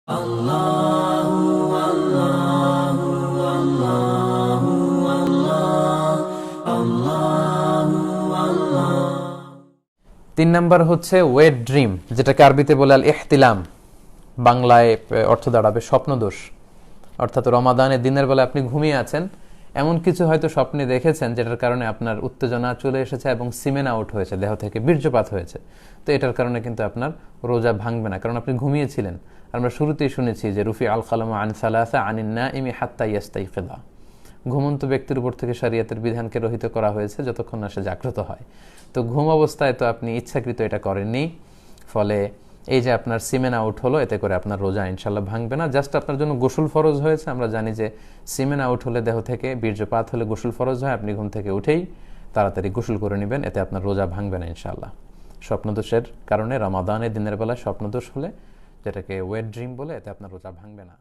তিন নাম্বার হচ্ছে wait dream, যেটাকে আরবিতে বলে আল ইহতিলাম, বাংলায় অর্থ দাঁড়াবে স্বপ্নদোষ। অর্থাৎ রমাদানের দিনের বেলা আপনি ঘুমিয়ে আছেন, এমন কিছু হয়তো স্বপ্নে দেখেছেন যেটার কারণে আপনার উত্তেজনা চলে এসেছে এবং সিমেন আউট হয়েছে, দেহ থেকে বীর্যপাত হয়েছে। তো এটার কারণে কিন্তু আপনার রোজা ভাঙবে না, কারণ আপনি ঘুমিয়েছিলেন। আমরা শুরুতেই শুনেছি যে রুফি আল কালাম আন সালাসা আনিন নাইমি হাত্তা ইয়াস্তাইকিযা, ঘুমন্ত ব্যক্তির উপর থেকে শরীয়তের বিধানকে রহিত করা হয়েছে যতক্ষণ না সে জাগ্রত হয়। তো ঘুম অবস্থায় তো আপনি ইচ্ছাকৃত এটা করেননি, ফলে এই যে আপনার সিমেন আউট হলো, এতে করে আপনার রোজা ইনশাল্লাহ ভাঙবে না। জাস্ট আপনার জন্য গোসল ফরজ হয়েছে। আমরা জানি যে সিমেন আউট হলে, দেহ থেকে বীর্যপাত হলে গোসল ফরজ হয়। আপনি ঘুম থেকে উঠেই তাড়াতাড়ি গোসল করে নেবেন, এতে আপনার রোজা ভাঙবে না ইনশাল্লাহ। স্বপ্নদোষের কারণে রমাদানের দিনের বেলা স্বপ্নদোষ হলে, যেটাকে ওয়েট ড্রিম বলে, এতে আপনার রোজা ভাঙবে না।